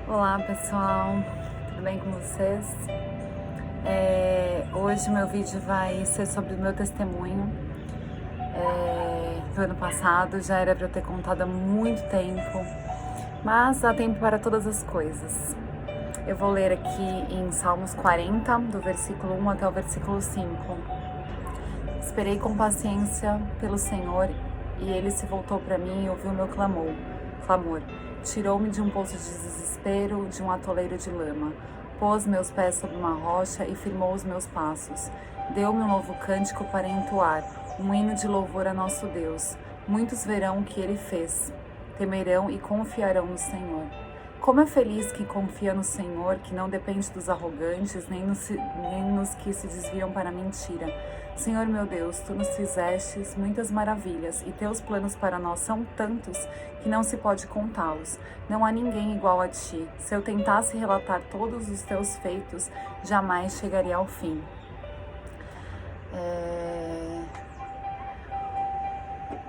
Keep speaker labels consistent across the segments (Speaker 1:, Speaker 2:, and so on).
Speaker 1: Olá pessoal, tudo bem com vocês? Hoje meu vídeo vai ser sobre o meu testemunho. Do ano passado, já era para eu ter contado há muito tempo, mas há tempo para todas as coisas. Eu vou ler aqui em Salmos 40, do versículo 1 até o versículo 5. Esperei com paciência pelo Senhor e Ele se voltou para mim e ouviu meu clamor. Tirou-me de um poço de desespero, de um atoleiro de lama. Pôs meus pés sobre uma rocha e firmou os meus passos. Deu-me um novo cântico para entoar, um hino de louvor a nosso Deus. Muitos verão o que Ele fez, temerão e confiarão no Senhor. Como é feliz quem confia no Senhor, que não depende dos arrogantes, nem nos que se desviam para a mentira. Senhor meu Deus, Tu nos fizestes muitas maravilhas, e Teus planos para nós são tantos que não se pode contá-los. Não há ninguém igual a Ti. Se eu tentasse relatar todos os Teus feitos, jamais chegaria ao fim.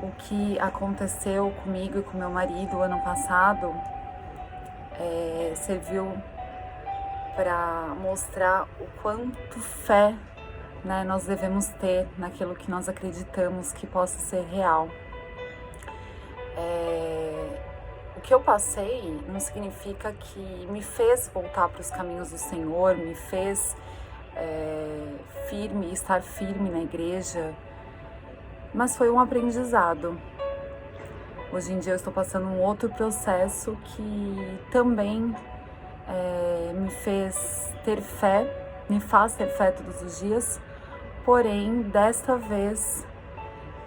Speaker 1: O que aconteceu comigo e com meu marido ano passado serviu para mostrar o quanto fé, nós devemos ter naquilo que nós acreditamos que possa ser real. O que eu passei não significa que me fez voltar para os caminhos do Senhor, me fez estar firme na igreja, mas foi um aprendizado. Hoje em dia eu estou passando um outro processo que também me fez ter fé, me faz ter fé todos os dias, porém, desta vez,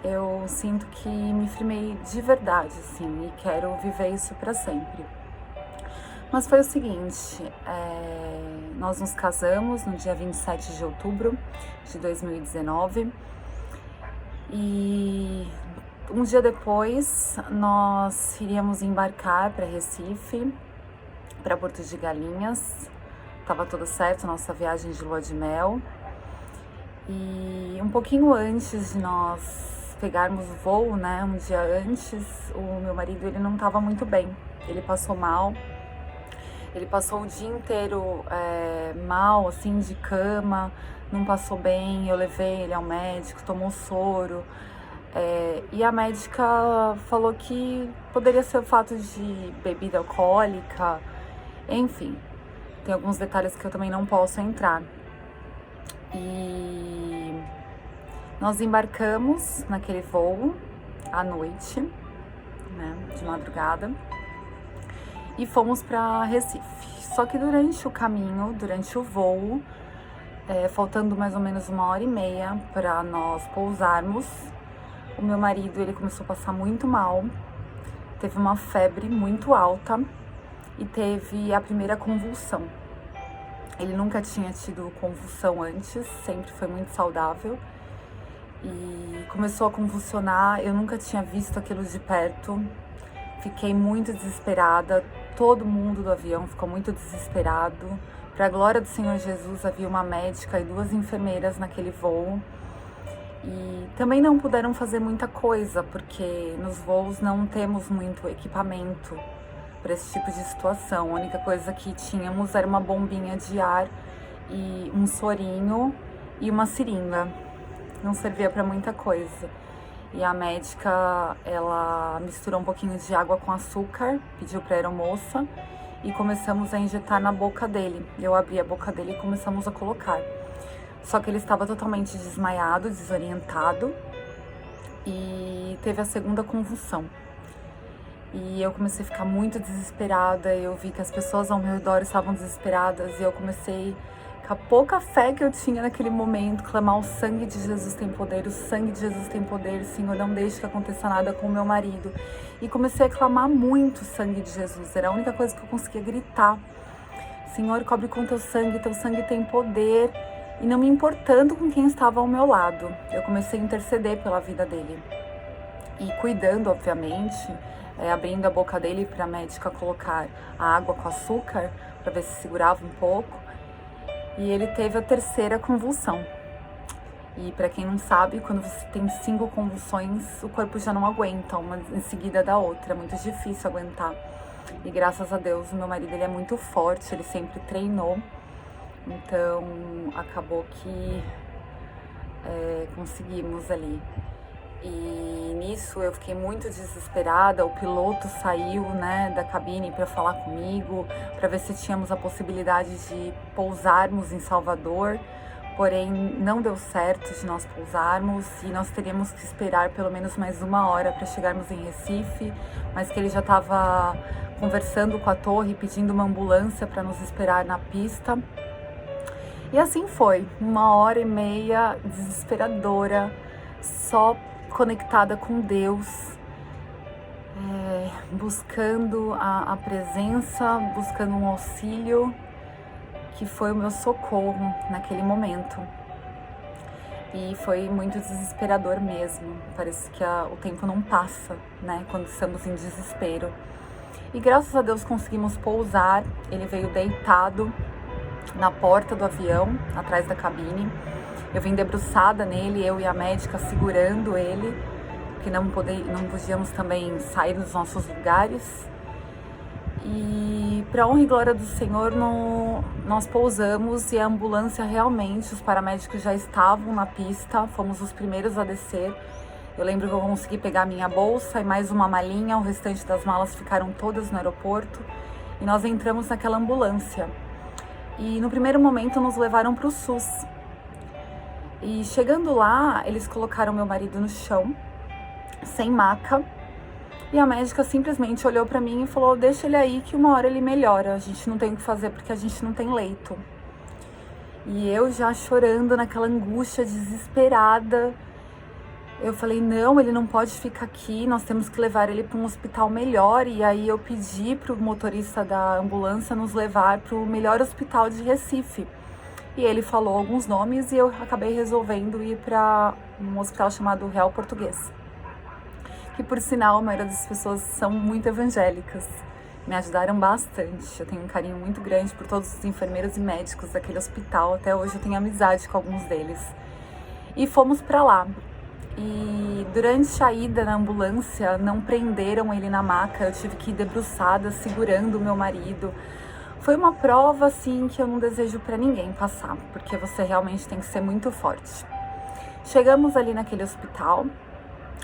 Speaker 1: eu sinto que me firmei de verdade, assim, e quero viver isso para sempre. Mas foi o seguinte, nós nos casamos no dia 27 de outubro de 2019 e um dia depois nós iríamos embarcar para Recife, para Porto de Galinhas. Estava tudo certo, nossa viagem de lua de mel. E um pouquinho antes de nós pegarmos o voo, um dia antes, o meu marido ele não estava muito bem. Ele passou mal. Ele passou o dia inteiro mal, assim, de cama, não passou bem. Eu levei ele ao médico, tomou soro. E a médica falou que poderia ser o fato de bebida alcoólica, enfim, tem alguns detalhes que eu também não posso entrar. E nós embarcamos naquele voo à noite, de madrugada, e fomos para Recife. Só que durante o caminho, durante o voo, faltando mais ou menos 1h30 para nós pousarmos, o meu marido ele começou a passar muito mal, teve uma febre muito alta e teve a primeira convulsão. Ele nunca tinha tido convulsão antes, sempre foi muito saudável e começou a convulsionar. Eu nunca tinha visto aquilo de perto, fiquei muito desesperada, todo mundo do avião ficou muito desesperado. Para a glória do Senhor Jesus, havia uma médica e 2 enfermeiras naquele voo. E também não puderam fazer muita coisa, porque nos voos não temos muito equipamento para esse tipo de situação. A única coisa que tínhamos era uma bombinha de ar e um sorinho e uma seringa. Não servia para muita coisa. E a médica, ela misturou um pouquinho de água com açúcar, pediu para a aeromoça e começamos a injetar na boca dele. Eu abri a boca dele e começamos a colocar. Só que ele estava totalmente desmaiado, desorientado e teve a segunda convulsão. E eu comecei a ficar muito desesperada, eu vi que as pessoas ao meu redor estavam desesperadas e eu comecei, com a pouca fé que eu tinha naquele momento, clamar: o sangue de Jesus tem poder, o sangue de Jesus tem poder, Senhor, não deixe que aconteça nada com o meu marido. E comecei a clamar muito o sangue de Jesus, era a única coisa que eu conseguia gritar: Senhor, cobre com teu sangue tem poder. E não me importando com quem estava ao meu lado, eu comecei a interceder pela vida dele. E cuidando, obviamente, abrindo a boca dele para a médica colocar a água com açúcar, para ver se segurava um pouco. E ele teve a terceira convulsão. E para quem não sabe, quando você tem 5 convulsões, o corpo já não aguenta, uma em seguida da outra, é muito difícil aguentar. E graças a Deus, o meu marido ele é muito forte, ele sempre treinou. Então, acabou que conseguimos ali. E nisso eu fiquei muito desesperada. O piloto saiu, né, da cabine para falar comigo, para ver se tínhamos a possibilidade de pousarmos em Salvador. Porém, não deu certo de nós pousarmos e nós teríamos que esperar pelo menos mais 1 hora para chegarmos em Recife, mas que ele já estava conversando com a torre, pedindo uma ambulância para nos esperar na pista. E assim foi, 1 hora e meia desesperadora, só conectada com Deus, buscando a presença, buscando um auxílio, que foi o meu socorro naquele momento. E foi muito desesperador mesmo, parece que o tempo não passa, né, quando estamos em desespero. E graças a Deus conseguimos pousar, ele veio deitado na porta do avião, atrás da cabine. Eu vim debruçada nele, eu e a médica segurando ele, porque não podíamos também sair dos nossos lugares. E para honra e glória do Senhor, nós pousamos e a ambulância realmente, os paramédicos já estavam na pista, fomos os primeiros a descer. Eu lembro que eu consegui pegar minha bolsa e mais uma malinha, o restante das malas ficaram todas no aeroporto e nós entramos naquela ambulância. E no primeiro momento nos levaram para o SUS. E chegando lá, eles colocaram meu marido no chão, sem maca. E a médica simplesmente olhou para mim e falou: deixa ele aí que 1 hora ele melhora, a gente não tem o que fazer porque a gente não tem leito. E eu já chorando naquela angústia, desesperada, eu falei: não, ele não pode ficar aqui, nós temos que levar ele para um hospital melhor. E aí eu pedi para o motorista da ambulância nos levar para o melhor hospital de Recife. E ele falou alguns nomes e eu acabei resolvendo ir para um hospital chamado Real Português. Que, por sinal, a maioria das pessoas são muito evangélicas. Me ajudaram bastante. Eu tenho um carinho muito grande por todos os enfermeiros e médicos daquele hospital. Até hoje eu tenho amizade com alguns deles. E fomos para lá. E durante a ida na ambulância, não prenderam ele na maca. Eu tive que ir debruçada, segurando o meu marido. Foi uma prova, assim, que eu não desejo para ninguém passar, porque você realmente tem que ser muito forte. Chegamos ali naquele hospital.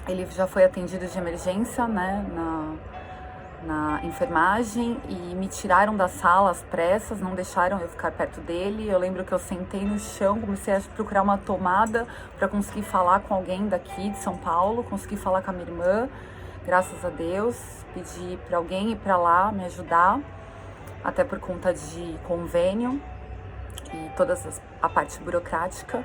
Speaker 1: Ele já foi atendido de emergência, né, na enfermagem, e me tiraram da sala às pressas, não deixaram eu ficar perto dele. Eu lembro que eu sentei no chão, comecei a procurar uma tomada para conseguir falar com alguém daqui de São Paulo, consegui falar com a minha irmã, graças a Deus, pedi para alguém ir para lá me ajudar, até por conta de convênio e toda a parte burocrática.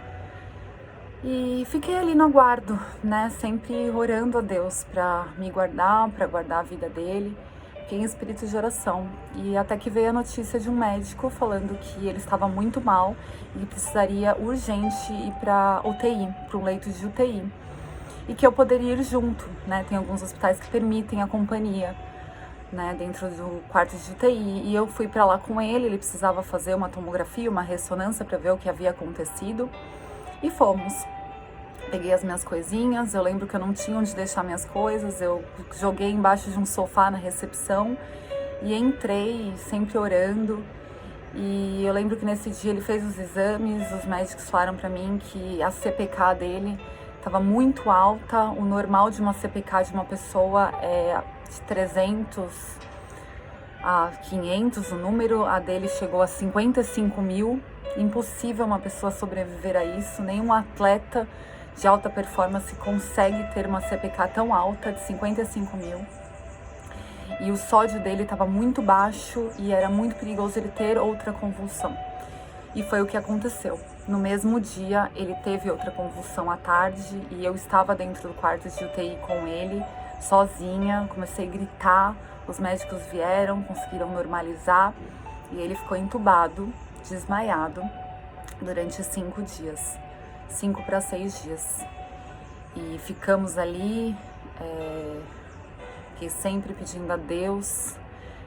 Speaker 1: E fiquei ali no aguardo, né, sempre orando a Deus para me guardar, para guardar a vida dele. Fiquei em espírito de oração. E até que veio a notícia de um médico falando que ele estava muito mal e precisaria urgente ir para UTI, para um leito de UTI. E que eu poderia ir junto, né, tem alguns hospitais que permitem a companhia, né, dentro do quarto de UTI. E eu fui para lá com ele precisava fazer uma tomografia, uma ressonância para ver o que havia acontecido. E fomos. Peguei as minhas coisinhas, eu lembro que eu não tinha onde deixar minhas coisas, eu joguei embaixo de um sofá na recepção e entrei sempre orando. E eu lembro que nesse dia ele fez os exames, os médicos falaram pra mim que a CPK dele estava muito alta, o normal de uma CPK de uma pessoa é de 300 a 500 o número, a dele chegou a 55 mil, impossível uma pessoa sobreviver a isso, nenhum atleta de alta performance consegue ter uma CPK tão alta, de 55 mil. E o sódio dele estava muito baixo e era muito perigoso ele ter outra convulsão. E foi o que aconteceu. No mesmo dia, ele teve outra convulsão à tarde e eu estava dentro do quarto de UTI com ele, sozinha. Comecei a gritar, os médicos vieram, conseguiram normalizar e ele ficou entubado, desmaiado, durante 5 dias. 5 para 6 dias. E ficamos ali, fiquei sempre pedindo a Deus,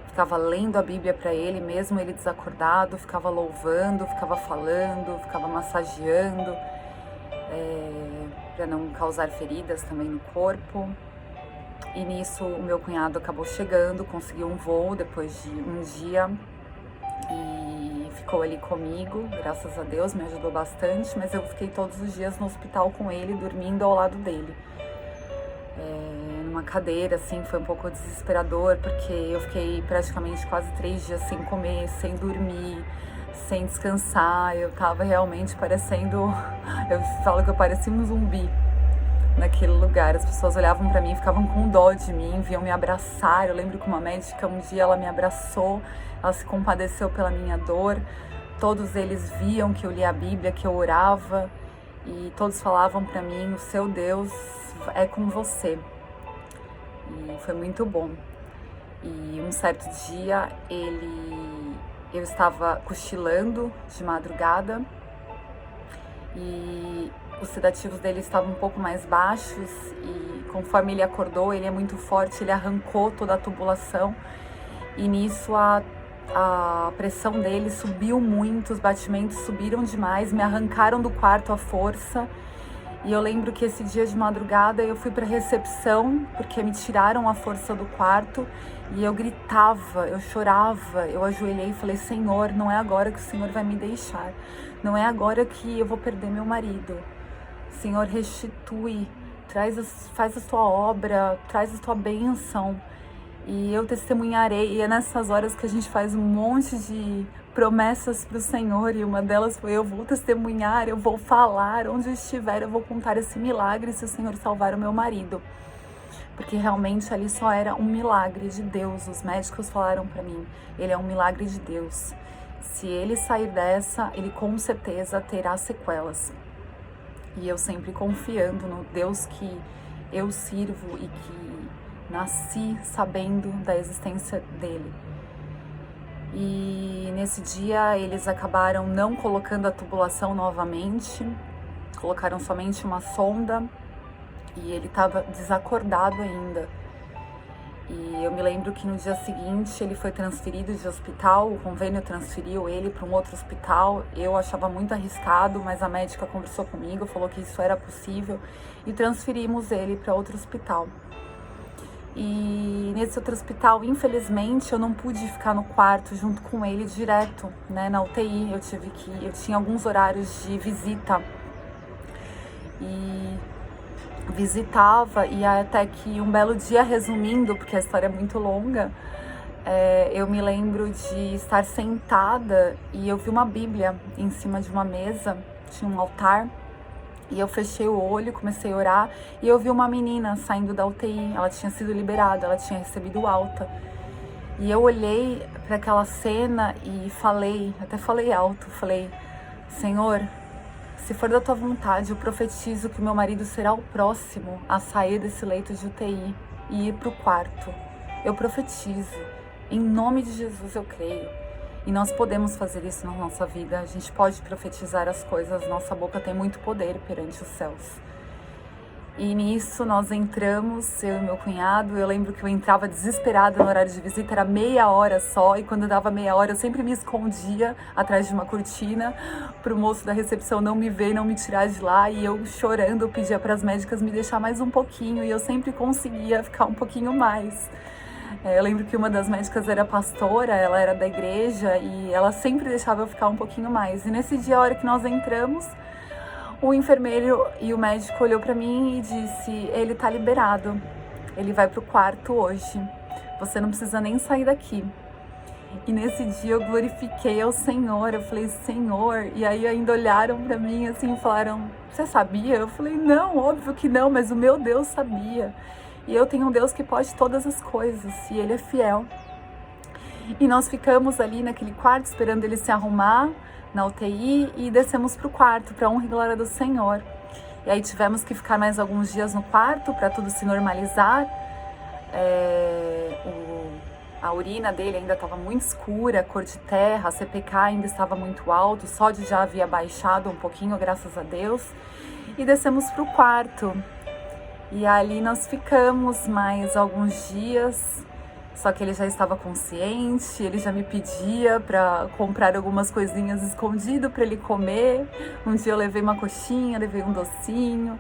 Speaker 1: ficava lendo a Bíblia para ele, mesmo ele desacordado, ficava louvando, ficava falando, ficava massageando, para não causar feridas também no corpo. E nisso o meu cunhado acabou chegando, conseguiu um voo depois de um dia e ficou ali comigo, graças a Deus, me ajudou bastante, mas eu fiquei todos os dias no hospital com ele, dormindo ao lado dele. Numa cadeira, assim, foi um pouco desesperador, porque eu fiquei praticamente quase 3 dias sem comer, sem dormir, sem descansar. Eu tava realmente parecendo, eu falo que eu parecia um zumbi naquele lugar. As pessoas olhavam pra mim, ficavam com dó de mim, vinham me abraçar. Eu lembro que uma médica, um dia ela me abraçou, ela se compadeceu pela minha dor. Todos eles viam que eu lia a Bíblia, que eu orava, e todos falavam pra mim: o seu Deus é com você. E foi muito bom. E um certo dia eu estava cochilando de madrugada e os sedativos dele estavam um pouco mais baixos, e conforme ele acordou, ele é muito forte, ele arrancou toda a tubulação, e nisso a pressão dele subiu muito, os batimentos subiram demais, me arrancaram do quarto à força. E eu lembro que esse dia de madrugada eu fui para a recepção, porque me tiraram a força do quarto, e eu gritava, eu chorava, eu ajoelhei e falei: Senhor, não é agora que o Senhor vai me deixar, não é agora que eu vou perder meu marido. Senhor, restitui, faz a tua obra, traz a tua bênção. E eu testemunharei, e é nessas horas que a gente faz um monte de promessas para o Senhor, e uma delas foi: eu vou testemunhar, eu vou falar, onde eu estiver eu vou contar esse milagre se o Senhor salvar o meu marido. Porque realmente ali só era um milagre de Deus. Os médicos falaram para mim: ele é um milagre de Deus. Se ele sair dessa, ele com certeza terá sequelas. E eu sempre confiando no Deus que eu sirvo e que nasci sabendo da existência dele. E nesse dia eles acabaram não colocando a tubulação novamente, colocaram somente uma sonda, e ele estava desacordado ainda. E eu me lembro que no dia seguinte ele foi transferido de hospital, o convênio transferiu ele para um outro hospital. Eu achava muito arriscado, mas a médica conversou comigo, falou que isso era possível, e transferimos ele para outro hospital. E nesse outro hospital, infelizmente, eu não pude ficar no quarto junto com ele direto, né, na UTI. Eu tinha alguns horários de visita e visitava, e até que um belo dia, resumindo, porque a história é muito longa, eu me lembro de estar sentada e eu vi uma Bíblia em cima de uma mesa, tinha um altar, e eu fechei o olho, comecei a orar, e eu vi uma menina saindo da UTI. Ela tinha sido liberada, ela tinha recebido alta. E eu olhei para aquela cena e até falei alto, falei: Senhor, se for da tua vontade, eu profetizo que o meu marido será o próximo a sair desse leito de UTI e ir para o quarto. Eu profetizo, em nome de Jesus eu creio. E nós podemos fazer isso na nossa vida. A gente pode profetizar as coisas. Nossa boca tem muito poder perante os céus. E nisso nós entramos, eu e meu cunhado. Eu lembro que eu entrava desesperada no horário de visita, era meia hora só. E quando dava meia hora, eu sempre me escondia atrás de uma cortina para o moço da recepção não me ver, não me tirar de lá. E eu chorando, eu pedia para as médicas me deixar mais um pouquinho. E eu sempre conseguia ficar um pouquinho mais. Eu lembro que uma das médicas era pastora, ela era da igreja, e ela sempre deixava eu ficar um pouquinho mais. E nesse dia, a hora que nós entramos, o enfermeiro e o médico olhou pra mim e disse: ele tá liberado, ele vai pro quarto hoje, você não precisa nem sair daqui. E nesse dia eu glorifiquei ao Senhor, eu falei: Senhor, e aí ainda olharam pra mim assim e falaram: você sabia? Eu falei: não, óbvio que não, mas o meu Deus sabia. E eu tenho um Deus que pode todas as coisas, e Ele é fiel. E nós ficamos ali naquele quarto, esperando ele se arrumar na UTI, e descemos para o quarto, para a honra e glória do Senhor. E aí tivemos que ficar mais alguns dias no quarto, para tudo se normalizar. A urina dele ainda estava muito escura, cor de terra, a CPK ainda estava muito alto, o sódio já havia baixado um pouquinho, graças a Deus. E descemos para o quarto. E ali nós ficamos mais alguns dias, só que ele já estava consciente, ele já me pedia para comprar algumas coisinhas escondido para ele comer. Um dia eu levei uma coxinha, levei um docinho,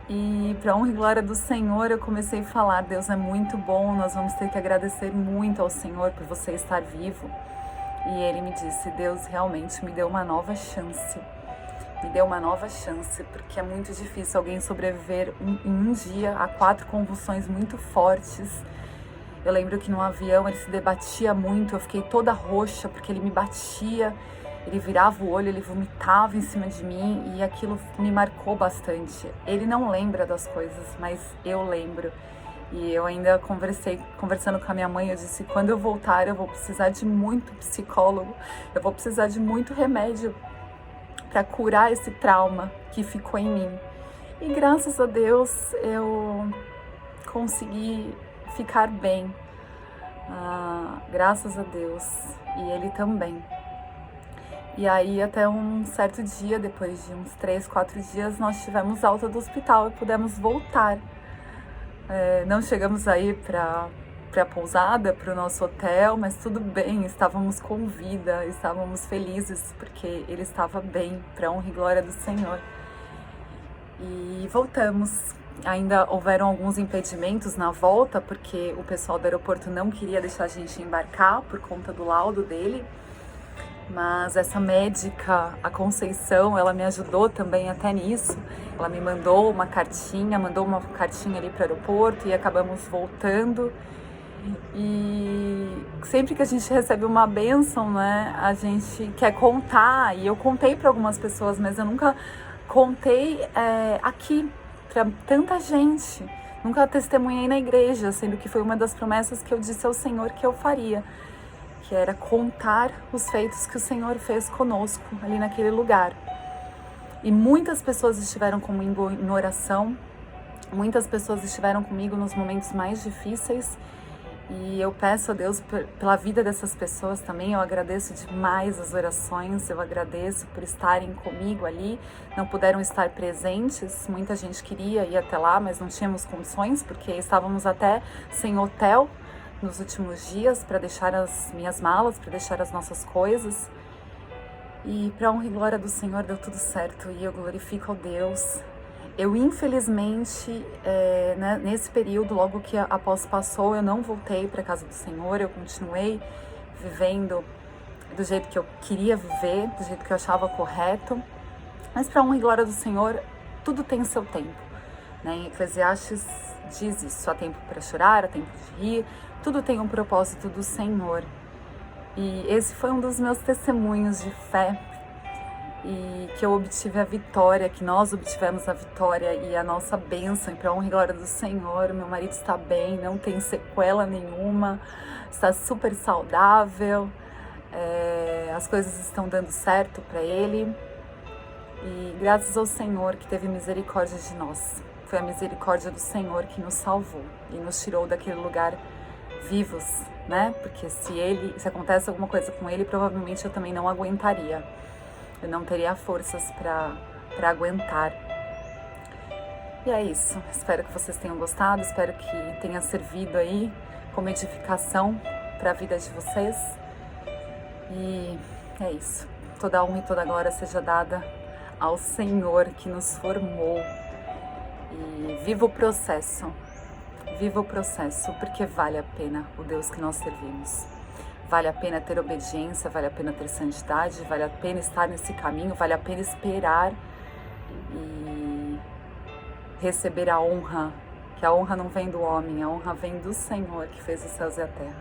Speaker 1: E para honra e glória do Senhor, eu comecei a falar: Deus é muito bom, nós vamos ter que agradecer muito ao Senhor por você estar vivo. E Ele me disse: Deus realmente me deu uma nova chance. Me deu uma nova chance, porque é muito difícil alguém sobreviver em um dia a 4 convulsões muito fortes. Eu lembro que no avião ele se debatia muito, eu fiquei toda roxa porque ele me batia, ele virava o olho, ele vomitava em cima de mim e aquilo me marcou bastante. Ele não lembra das coisas, mas eu lembro. E eu ainda conversando com a minha mãe, eu disse: quando eu voltar eu vou precisar de muito psicólogo, eu vou precisar de muito remédio para curar esse trauma que ficou em mim. E graças a Deus eu consegui ficar bem, graças a Deus, e ele também. E aí até um certo dia, depois de uns 3, 4 dias, nós tivemos alta do hospital e pudemos voltar. Não chegamos a ir para a pousada, para o nosso hotel, mas tudo bem, estávamos com vida, estávamos felizes, porque ele estava bem, para honra e glória do Senhor. E voltamos. Ainda houveram alguns impedimentos na volta, porque o pessoal do aeroporto não queria deixar a gente embarcar por conta do laudo dele. Mas essa médica, a Conceição, ela me ajudou também até nisso. Ela me mandou uma cartinha ali para o aeroporto e acabamos voltando. E sempre que a gente recebe uma bênção, né, a gente quer contar. E eu contei para algumas pessoas, mas eu nunca contei aqui para tanta gente. Nunca testemunhei na igreja, sendo que foi uma das promessas que eu disse ao Senhor que eu faria, que era contar os feitos que o Senhor fez conosco ali naquele lugar. E muitas pessoas estiveram comigo em oração, muitas pessoas estiveram comigo nos momentos mais difíceis, e eu peço a Deus pela vida dessas pessoas também. Eu agradeço demais as orações, eu agradeço por estarem comigo ali. Não puderam estar presentes, muita gente queria ir até lá, mas não tínhamos condições, porque estávamos até sem hotel nos últimos dias para deixar as minhas malas, para deixar as nossas coisas. E para honra e glória do Senhor deu tudo certo e eu glorifico a Deus. Eu, infelizmente, né, nesse período, logo que a posse passou, eu não voltei para a casa do Senhor, eu continuei vivendo do jeito que eu queria viver, do jeito que eu achava correto. Mas para honra e glória do Senhor, tudo tem seu tempo, né? Em Eclesiastes diz isso: há tempo para chorar, há tempo de rir, tudo tem um propósito do Senhor. E esse foi um dos meus testemunhos de fé, e que eu obtive a vitória, que nós obtivemos a vitória e a nossa bênção, e para honra e glória do Senhor. Meu marido está bem, não tem sequela nenhuma, está super saudável, as coisas estão dando certo para ele, e graças ao Senhor que teve misericórdia de nós. Foi a misericórdia do Senhor que nos salvou e nos tirou daquele lugar vivos, né? Porque se acontece alguma coisa com ele, provavelmente eu também não aguentaria. Eu não teria forças para aguentar. E é isso. Espero que vocês tenham gostado. Espero que tenha servido aí como edificação para a vida de vocês. E é isso. Toda a honra e toda a glória seja dada ao Senhor que nos formou. E viva o processo. Viva o processo, porque vale a pena o Deus que nós servimos. Vale a pena ter obediência, vale a pena ter santidade, vale a pena estar nesse caminho, vale a pena esperar e receber a honra, que a honra não vem do homem, a honra vem do Senhor que fez os céus e a terra.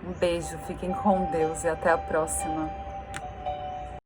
Speaker 1: Um beijo, fiquem com Deus e até a próxima.